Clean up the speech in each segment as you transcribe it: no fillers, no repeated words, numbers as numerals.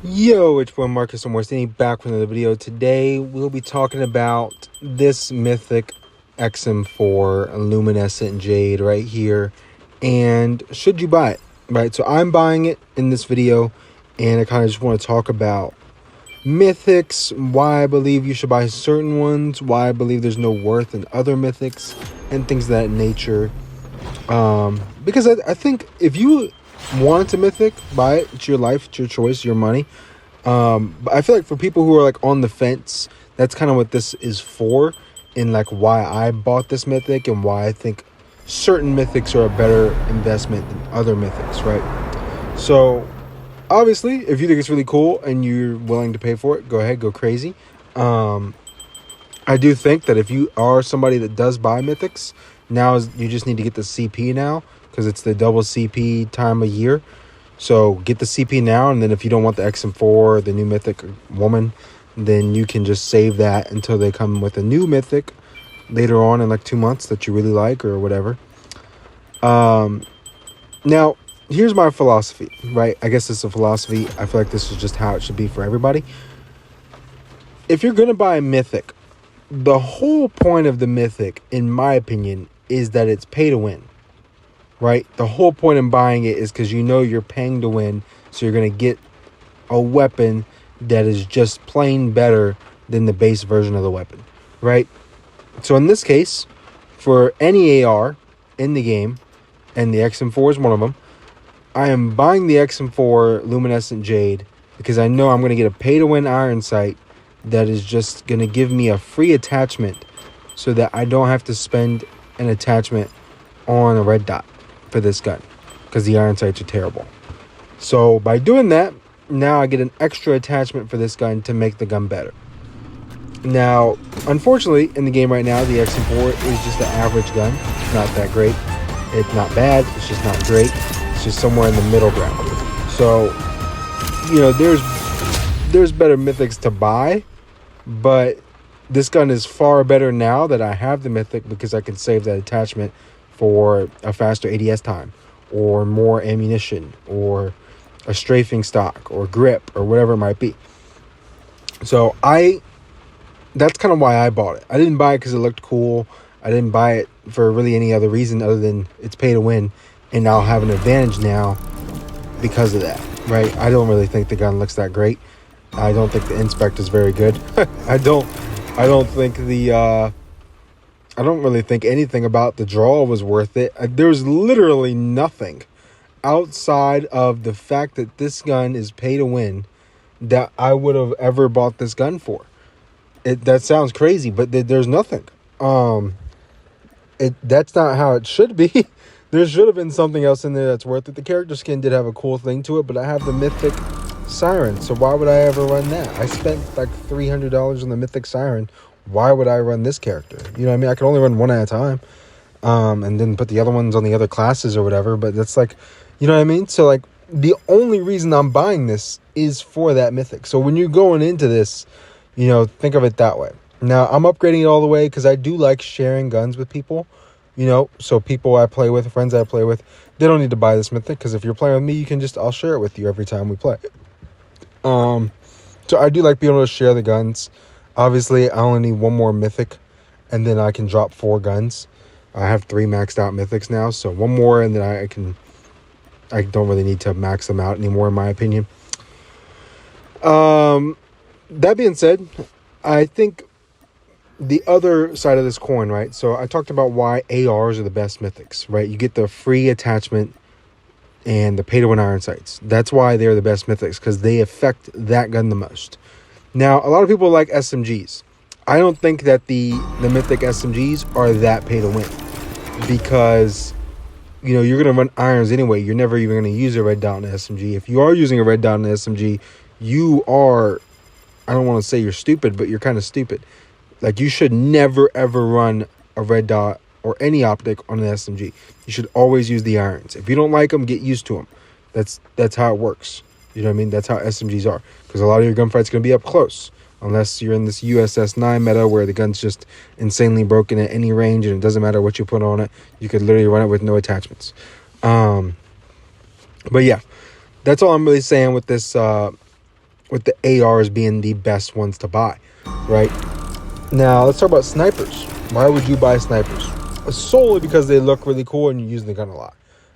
Yo, it's boy Marcus and Morstini back with another video. Today we'll be talking about this mythic XM4 luminescent jade right here, and should you buy it, right? So I'm buying it in this video, and I kind of just want to talk about mythics, why I believe you should buy certain ones, why I believe there's no worth in other mythics, and things of that nature. Because I think if you want a mythic, buy it. It's your life, it's your choice, your money. But I feel like for people who are like on the fence, that's kind of what this is for, and like why I bought this mythic and why I think certain mythics are a better investment than other mythics, right? So obviously, if you think it's really cool and you're willing to pay for it, go ahead, go crazy. I do think that if you are somebody that does buy mythics, you just need to get the CP now, because it's the double CP time of year. So get the CP now, and then if you don't want the XM4, the new mythic woman, then you can just save that until they come with a new mythic later on in like 2 months that you really like or whatever. Now, here's my philosophy, right? I guess it's a philosophy. I feel like this is just how it should be for everybody. If you're going to buy a mythic, the whole point of the mythic, in my opinion, is that it's pay to win. Right? The whole point in buying it is because you know you're paying to win, so you're going to get a weapon that is just plain better than the base version of the weapon, right? So in this case, for any AR in the game, and the XM4 is one of them, I am buying the XM4 Luminescent Jade because I know I'm going to get a pay-to-win iron sight that is just going to give me a free attachment so that I don't have to spend an attachment on a red dot for this gun, because the iron sights are terrible. So by doing that, now I get an extra attachment for this gun to make the gun better. Now, unfortunately, in the game right now, the XM4 is just an average gun. It's not that great. It's not bad. It's just not great. It's just somewhere in the middle ground. So, you know, there's better mythics to buy, but this gun is far better now that I have the mythic, because I can save that attachment for a faster ADS time, or more ammunition, or a strafing stock, or grip, or whatever it might be. So that's kind of why I bought it. I didn't buy it because it looked cool. I didn't buy it for really any other reason other than it's pay to win, and I'll have an advantage now because of that, right? I don't really think the gun looks that great. I don't think the inspect is very good. I don't think I don't really think anything about the draw was worth it. There's literally nothing outside of the fact that this gun is pay to win that I would have ever bought this gun for. That sounds crazy, but there's nothing. That's not how it should be. There should have been something else in there that's worth it. The character skin did have a cool thing to it, but I have the Mythic Siren, so why would I ever run that? I spent like $300 on the Mythic Siren. Why would I run this character? You know what I mean? I can only run one at a time, and then put the other ones on the other classes or whatever, but that's like, you know what I mean? So like, the only reason I'm buying this is for that mythic. So when you're going into this, you know, think of it that way. Now, I'm upgrading it all the way because I do like sharing guns with people, you know, so people I play with, friends I play with, they don't need to buy this mythic, because if you're playing with me, I'll share it with you every time we play. So I do like being able to share the guns. Obviously, I only need one more mythic, and then I can drop 4 guns. I have 3 maxed out mythics now, so one more, and then I don't really need to max them out anymore, in my opinion. That being said, I think the other side of this coin, right? So I talked about why ARs are the best mythics, right? You get the free attachment and the pay-to-win iron sights. That's why they're the best mythics, because they affect that gun the most. Now, a lot of people like SMGs. I don't think that the mythic SMGs are that pay-to-win, because, you know, you're going to run irons anyway. You're never even going to use a red dot in an SMG. If you are using a red dot in an SMG, you are, I don't want to say you're stupid, but you're kind of stupid. Like, you should never, ever run a red dot or any optic on an SMG. You should always use the irons. If you don't like them, get used to them. That's how it works. You know what I mean? That's how SMGs are. Because a lot of your gunfights going to be up close. Unless you're in this USS9 meta where the gun's just insanely broken at any range and it doesn't matter what you put on it. You could literally run it with no attachments. But yeah, that's all I'm really saying with this with the ARs being the best ones to buy, right? Now, let's talk about snipers. Why would you buy snipers? Solely because they look really cool and you're using the gun a lot.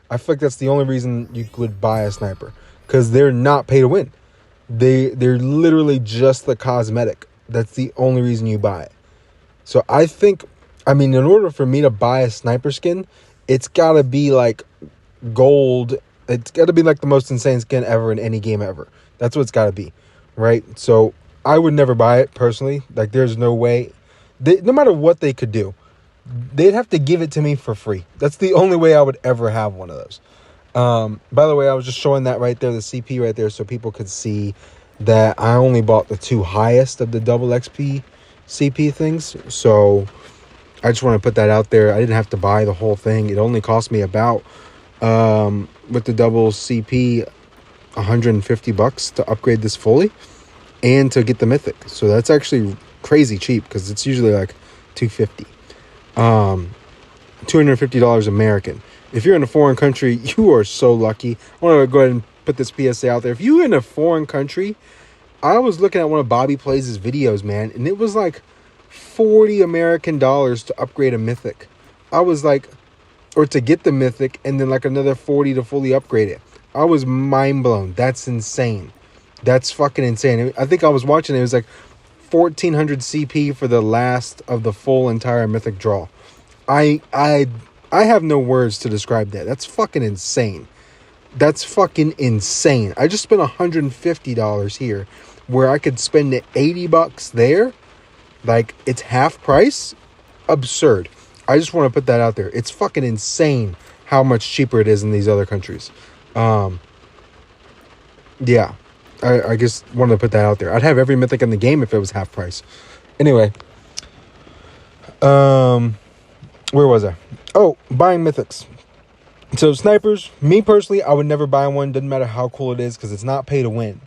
I feel like that's the only reason you would buy a sniper, because they're not pay to win. They're literally just the cosmetic. That's the only reason you buy it. So I think, I mean, in order for me to buy a sniper skin, it's got to be like gold. It's got to be like the most insane skin ever in any game ever. That's what it's got to be, right? So I would never buy it personally. Like, there's no way. No matter what they could do, they'd have to give it to me for free. That's the only way I would ever have one of those. By the way, I was just showing that right there, the CP right there, so people could see that I only bought the 2 highest of the double XP CP things. So I just want to put that out there. I didn't have to buy the whole thing. It only cost me about, with the double CP, $150 to upgrade this fully and to get the mythic. So that's actually crazy cheap, because it's usually like $250. $250 American. If you're in a foreign country, you are so lucky. I want to go ahead and put this PSA out there. If you're in a foreign country, I was looking at one of Bobby Plays' videos, man, and it was like $40 American to upgrade a mythic. I was like, or to get the mythic, and then like another 40 to fully upgrade it. I was mind blown. That's insane. That's fucking insane. I think I was watching it was like 1400 CP for the last of the full entire mythic draw. I have no words to describe that. That's fucking insane. That's fucking insane. I just spent $150 here, where I could spend it $80 there. Like, it's half price. Absurd. I just want to put that out there. It's fucking insane how much cheaper it is in these other countries. Yeah, I just wanted to put that out there. I'd have every mythic in the game if it was half price. Anyway, where was I? Oh, buying mythics. So snipers, me personally, I would never buy one. Doesn't matter how cool it is, because it's not pay to win,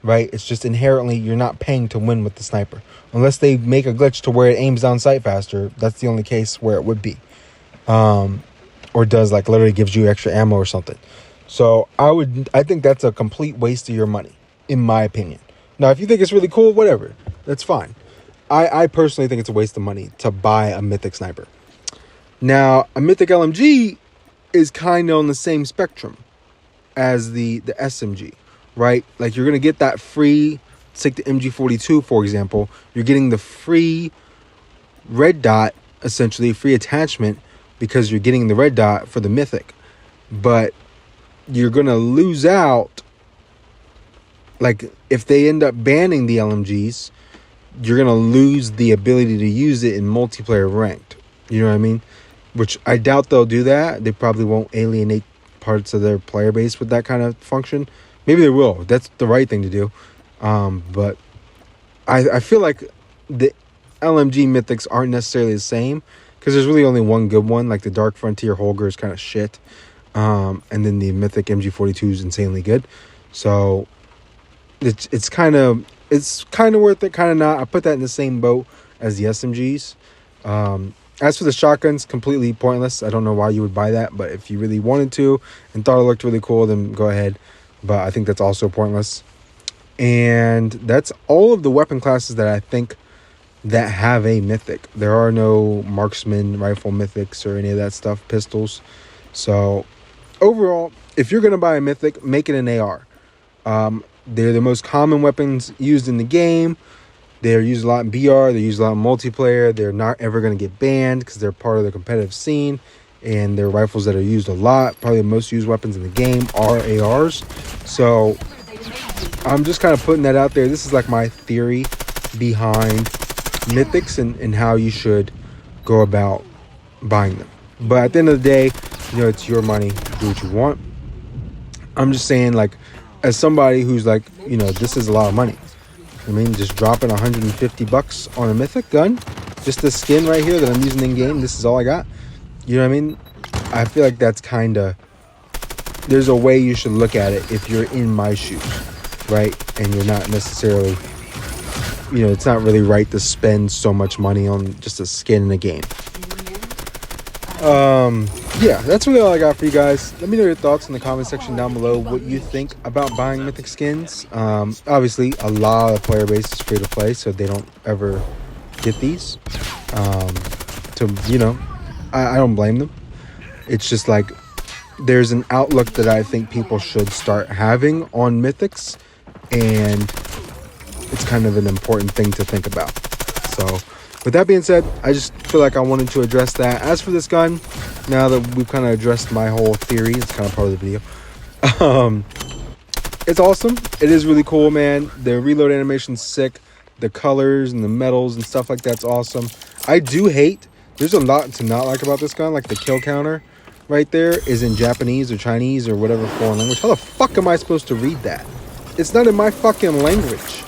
right? It's just inherently you're not paying to win with the sniper. Unless they make a glitch to where it aims down sight faster. That's the only case where it would be. Or does, like, literally gives you extra ammo or something. So I think that's a complete waste of your money, in my opinion. Now, if you think it's really cool, whatever, that's fine. I personally think it's a waste of money to buy a mythic sniper. Now, a mythic LMG is kind of on the same spectrum as the SMG, right? Like, you're going to get that free, take the MG42, for example. You're getting the free red dot, essentially, free attachment, because you're getting the red dot for the mythic. But you're going to lose out. Like, if they end up banning the LMGs, you're going to lose the ability to use it in multiplayer ranked. You know what I mean? Which I doubt they'll do that. They probably won't alienate parts of their player base with that kind of function. Maybe they will. That's the right thing to do. But I feel like the LMG mythics aren't necessarily the same, because there's really only one good one. Like, the Dark Frontier Holger is kind of shit. And then the mythic MG42 is insanely good. So it's kind of worth it, kind of not. I put that in the same boat as the SMGs. As for the shotguns, completely pointless. I don't know why you would buy that, but if you really wanted to and thought it looked really cool, then go ahead. But I think that's also pointless. And that's all of the weapon classes that I think that have a mythic. There are no marksman rifle mythics or any of that stuff, pistols. So overall, if you're going to buy a mythic, make it an AR. They're the most common weapons used in the game. They're used a lot in BR. They're used a lot in multiplayer. They're not ever going to get banned because they're part of the competitive scene. And they're rifles that are used a lot. Probably the most used weapons in the game are ARs. So I'm just kind of putting that out there. This is like my theory behind mythics and how you should go about buying them. But at the end of the day, you know, it's your money. Do what you want. I'm just saying, like, as somebody who's like, you know, this is a lot of money. I mean, just dropping $150 on a mythic gun, just the skin right here that I'm using in game, this is all I got. You know what I mean? I feel like that's kind of, there's a way you should look at it if you're in my shoes, right? And you're not necessarily, you know, it's not really right to spend so much money on just a skin in a game. yeah, that's really all I got for you guys. Let me know your thoughts in the comment section down below. What you think about buying Mythic skins. Obviously, a lot of player base is free to play, so they don't ever get these. So I don't blame them. It's just like there's an outlook that I think people should start having on Mythics, and it's kind of an important thing to think about. So with that being said, I just feel like I wanted to address that. As for this gun, now that we've kind of addressed my whole theory, it's kind of part of the video. It's awesome. It is really cool, man. The reload animation's sick. The colors and the metals and stuff like that's awesome. I do hate, there's a lot to not like about this gun. Like the kill counter right there is in Japanese or Chinese or whatever foreign language. How the fuck am I supposed to read that? It's not in my fucking language.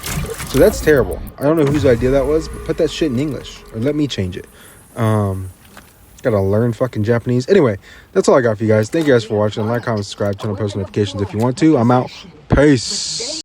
So that's terrible. I don't know whose idea that was, but put that shit in English or let me change it. Gotta learn fucking Japanese. Anyway, that's all I got for you guys. Thank you guys for watching. Like, comment, subscribe, turn on post notifications if you want to. I'm out. Peace.